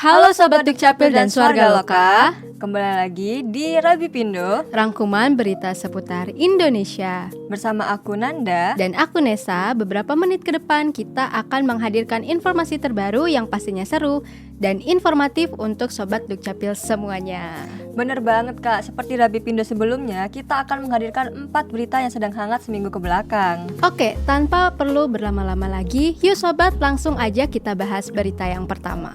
Halo Sobat Dukcapil dan Swarga Loka, kembali lagi di Rabi Pindo, rangkuman berita seputar Indonesia. Bersama aku Nanda dan aku Nesa. Beberapa menit ke depan kita akan menghadirkan informasi terbaru yang pastinya seru dan informatif untuk Sobat Dukcapil semuanya. Bener banget Kak, seperti Rabi Pindo sebelumnya, kita akan menghadirkan 4 berita yang sedang hangat seminggu ke belakang. Oke, tanpa perlu berlama-lama lagi, yuk Sobat langsung aja kita bahas berita yang pertama.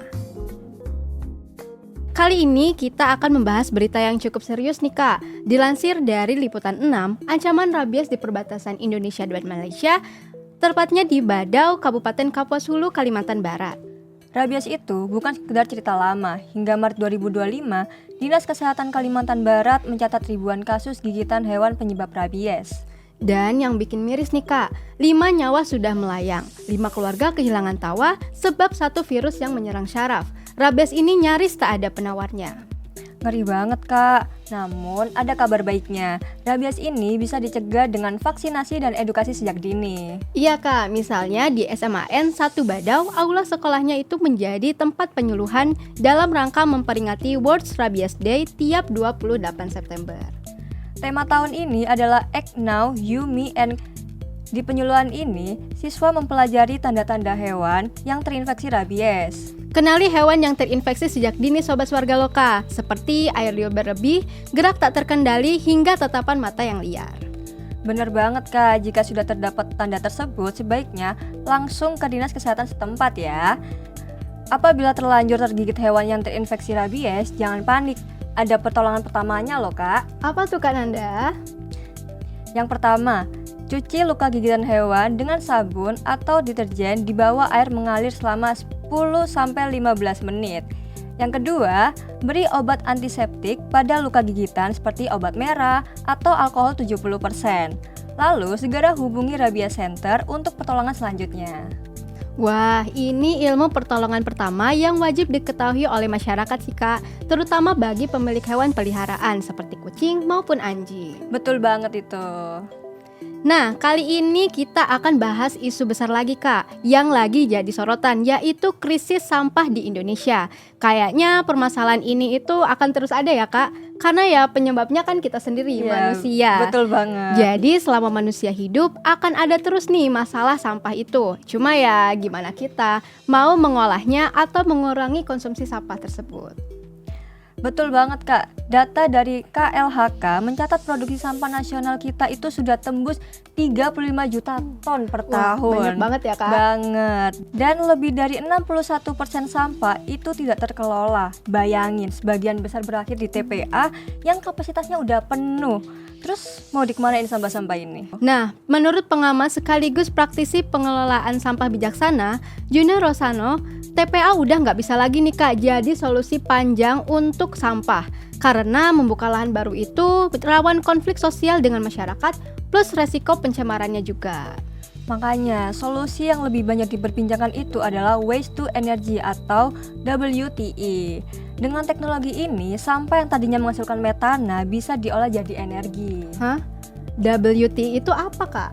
Kali ini kita akan membahas berita yang cukup serius nih Kak. Dilansir dari Liputan 6, ancaman rabies di perbatasan Indonesia dan Malaysia, tepatnya di Badau, Kabupaten Kapuas Hulu, Kalimantan Barat. Rabies itu bukan sekedar cerita lama. Hingga Maret 2025, Dinas Kesehatan Kalimantan Barat mencatat ribuan kasus gigitan hewan penyebab rabies. Dan yang bikin miris nih Kak, 5 nyawa sudah melayang, 5 keluarga kehilangan tawa sebab satu virus yang menyerang syaraf. Rabies ini nyaris tak ada penawarnya. Ngeri banget Kak, namun ada kabar baiknya. Rabies ini bisa dicegah dengan vaksinasi dan edukasi sejak dini. Iya Kak, misalnya di SMAN 1 Badau, aula sekolahnya itu menjadi tempat penyuluhan dalam rangka memperingati World Rabies Day tiap 28 September. Tema tahun ini adalah Act Now, You, Me, and di penyuluhan ini, siswa mempelajari tanda-tanda hewan yang terinfeksi rabies. Kenali hewan yang terinfeksi sejak dini Sobat Swarga Loka, seperti air liur berlebih, gerak tak terkendali, hingga tatapan mata yang liar. Bener banget Kak, jika sudah terdapat tanda tersebut, sebaiknya langsung ke dinas kesehatan setempat ya. Apabila terlanjur tergigit hewan yang terinfeksi rabies, jangan panik, ada pertolongan pertamanya loh Kak. Apa tuh Kak Nanda? Yang pertama, cuci luka gigitan hewan dengan sabun atau deterjen di bawah air mengalir selama 10-15 menit. Yang kedua, beri obat antiseptik pada luka gigitan seperti obat merah atau alkohol 70%. Lalu segera hubungi Rabies Center untuk pertolongan selanjutnya. Wah, ini ilmu pertolongan pertama yang wajib diketahui oleh masyarakat sih Kak, terutama bagi pemilik hewan peliharaan seperti kucing maupun anjing. Betul banget itu. Nah, kali ini kita akan bahas isu besar lagi Kak, yang lagi jadi sorotan, yaitu krisis sampah di Indonesia. Kayaknya permasalahan ini itu akan terus ada ya Kak, karena ya penyebabnya kan kita sendiri manusia. Betul banget. Jadi selama manusia hidup akan ada terus nih masalah sampah itu. Cuma ya gimana kita mau mengolahnya atau mengurangi konsumsi sampah tersebut. Betul banget Kak, data dari KLHK mencatat produksi sampah nasional kita itu sudah tembus 35 juta ton per tahun. Banyak banget ya Kak? Banget. Dan lebih dari 61% sampah itu tidak terkelola. Bayangin, sebagian besar berakhir di TPA yang kapasitasnya udah penuh. Terus mau dikemanain sampah-sampah ini? Nah, menurut pengamat sekaligus praktisi pengelolaan sampah bijaksana, Junior Rosano, TPA udah nggak bisa lagi nih Kak jadi solusi panjang untuk sampah. Karena membuka lahan baru itu rawan konflik sosial dengan masyarakat plus resiko pencemarannya juga. Makanya, solusi yang lebih banyak diperbincangkan itu adalah Waste to Energy atau WTE. Dengan teknologi ini, sampah yang tadinya menghasilkan metana bisa diolah jadi energi. Hah? WTE itu apa Kak?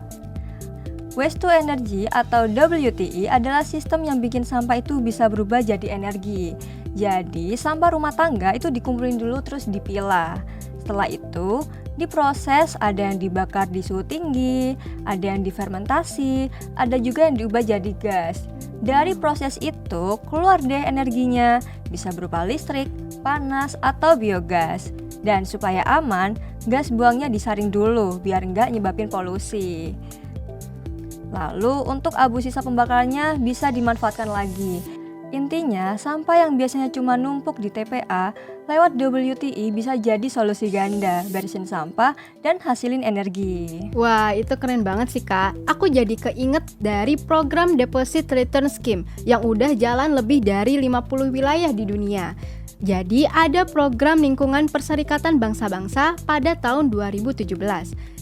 Waste to Energy atau WTE adalah sistem yang bikin sampah itu bisa berubah jadi energi. Jadi, sampah rumah tangga itu dikumpulin dulu terus dipilah. Setelah itu, diproses, ada yang dibakar di suhu tinggi, ada yang difermentasi, ada juga yang diubah jadi gas. Dari proses itu, keluar deh energinya, bisa berupa listrik, panas, atau biogas. Dan supaya aman, gas buangnya disaring dulu biar nggak nyebabin polusi. Lalu untuk abu sisa pembakarannya bisa dimanfaatkan lagi. Intinya, sampah yang biasanya cuma numpuk di TPA, lewat WTE bisa jadi solusi ganda, bersihin sampah dan hasilin energi. Wah, itu keren banget sih Kak. Aku jadi keinget dari program Deposit Return Scheme yang udah jalan lebih dari 50 wilayah di dunia. Jadi ada program lingkungan Perserikatan Bangsa-Bangsa pada tahun 2017.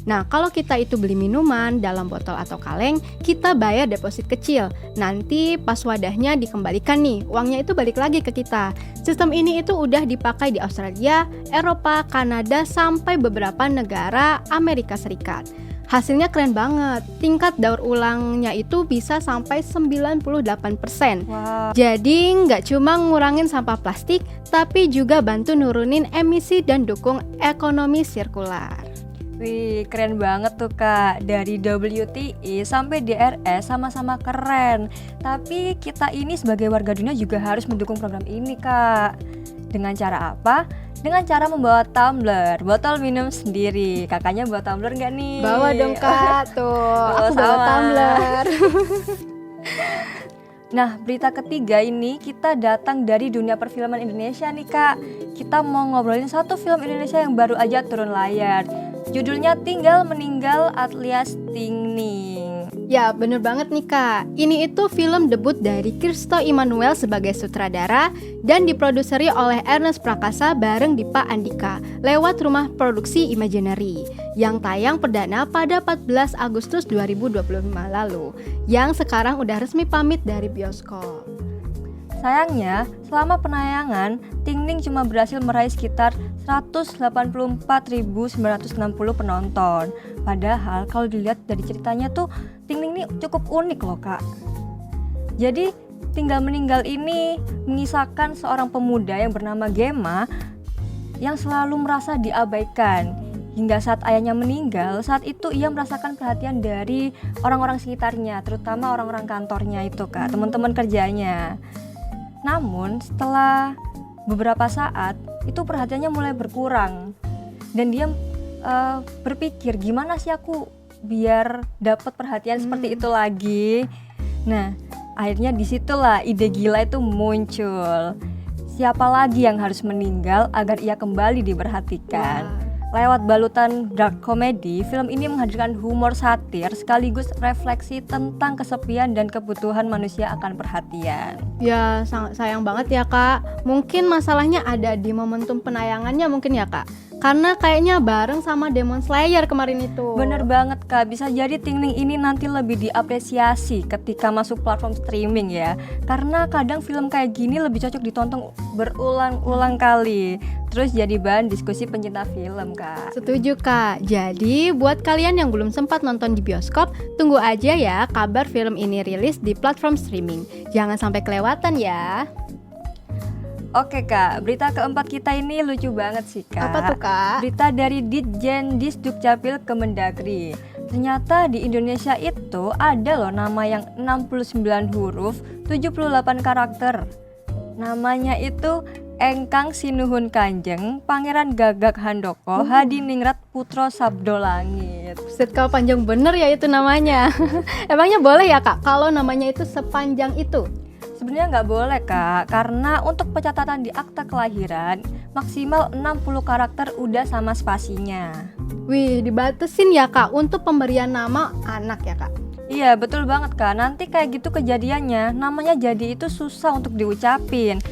Nah, kalau kita itu beli minuman dalam botol atau kaleng, kita bayar deposit kecil. Nanti pas wadahnya dikembalikan nih, uangnya itu balik lagi ke kita. Sistem ini itu udah dipakai di Australia, Eropa, Kanada, sampai beberapa negara Amerika Serikat. Hasilnya keren banget. Tingkat daur ulangnya itu bisa sampai 98%. Wah, Jadi nggak cuma ngurangin sampah plastik, tapi juga bantu nurunin emisi dan dukung ekonomi sirkular. wih, keren banget tuh Kak. Dari WTI sampai DRS sama-sama keren. Tapi kita ini sebagai warga dunia juga harus mendukung program ini Kak. Dengan cara apa? Dengan cara membawa tumbler, botol minum sendiri. Kakaknya bawa tumbler nggak nih? Bawa dong Kak, tuh aku bawa sama. tumbler. Nah, berita ketiga ini kita datang dari dunia perfilman Indonesia nih Kak. Kita mau ngobrolin satu film Indonesia yang baru aja turun layar. Judulnya Tinggal Meninggal alias Tingning. Ya bener banget nih Kak. Ini itu film debut dari Kirsto Immanuel sebagai sutradara dan diproduseri oleh Ernest Prakasa bareng Dipa Andika lewat rumah produksi Imaginary yang tayang perdana pada 14 Agustus 2025 lalu, yang sekarang udah resmi pamit dari bioskop. Sayangnya, selama penayangan, Tingning cuma berhasil meraih sekitar 184.960 penonton. Padahal kalau dilihat dari ceritanya tuh, Tingning ini cukup unik loh Kak. Jadi, Tinggal Meninggal ini mengisahkan seorang pemuda yang bernama Gema yang selalu merasa diabaikan. Hingga saat ayahnya meninggal, saat itu ia merasakan perhatian dari orang-orang sekitarnya, terutama orang-orang kantornya itu Kak, teman-teman kerjanya. Namun setelah beberapa saat itu perhatiannya mulai berkurang dan dia berpikir gimana sih aku biar dapat perhatian seperti itu lagi. Nah, akhirnya disitulah ide gila itu muncul. Siapa lagi yang harus meninggal agar ia kembali diperhatikan? Lewat balutan dark comedy, film ini menghadirkan humor satir sekaligus refleksi tentang kesepian dan kebutuhan manusia akan perhatian. Ya sayang banget ya Kak. Mungkin masalahnya ada di momentum penayangannya mungkin ya Kak. Karena kayaknya bareng sama Demon Slayer kemarin itu. Bener banget Kak, bisa jadi Tingning ini nanti lebih diapresiasi ketika masuk platform streaming ya. Karena kadang film kayak gini lebih cocok ditonton berulang-ulang kali. Terus jadi bahan diskusi pencinta film Kak. Setuju Kak. Jadi buat kalian yang belum sempat nonton di bioskop, tunggu aja ya kabar film ini rilis di platform streaming. Jangan sampai kelewatan ya. Oke Kak, berita keempat kita ini lucu banget sih Kak. Apa tuh Kak? Berita dari Ditjen Disdukcapil Kemendagri. Ternyata di Indonesia itu ada loh nama yang 69 huruf, 78 karakter. Namanya itu Engkang Sinuhun Kanjeng, Pangeran Gagak Handoko, Hadiningrat Putro Sabdo Langit. Set Kak, panjang bener ya itu namanya. Emangnya boleh ya Kak kalau namanya itu sepanjang itu? Sebenarnya nggak boleh Kak, karena untuk pencatatan di akta kelahiran maksimal 60 karakter udah sama spasinya. Wih, dibatasin ya Kak untuk pemberian nama anak ya Kak? Iya betul banget Kak, nanti kayak gitu kejadiannya, namanya jadi itu susah untuk diucapin.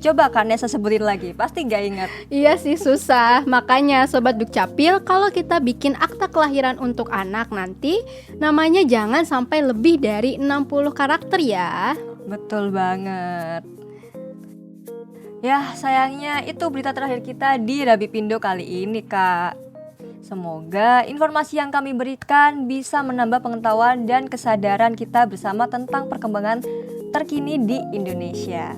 Coba Kak Nesa sebutin lagi, pasti nggak ingat. Iya sih susah, makanya Sobat Dukcapil kalau kita bikin akta kelahiran untuk anak nanti namanya jangan sampai lebih dari 60 karakter ya. Betul banget. Ya sayangnya itu berita terakhir kita di Rabi Pindo kali ini Kak. Semoga informasi yang kami berikan bisa menambah pengetahuan dan kesadaran kita bersama tentang perkembangan terkini di Indonesia.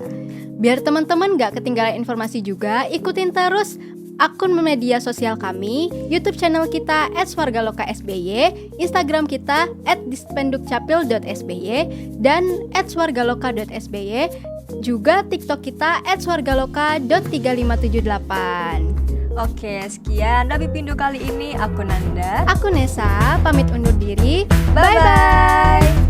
Biar teman-teman gak ketinggalan informasi juga, ikutin terus akun media sosial kami, YouTube channel kita @swargalokasby, Instagram kita @dispendukcapil.sby dan @swargaloka.sby, juga TikTok kita @swargaloka.3578. Oke, sekian Rabi Pindo kali ini. Aku Nanda. Aku Nesa, pamit undur diri. Bye-bye.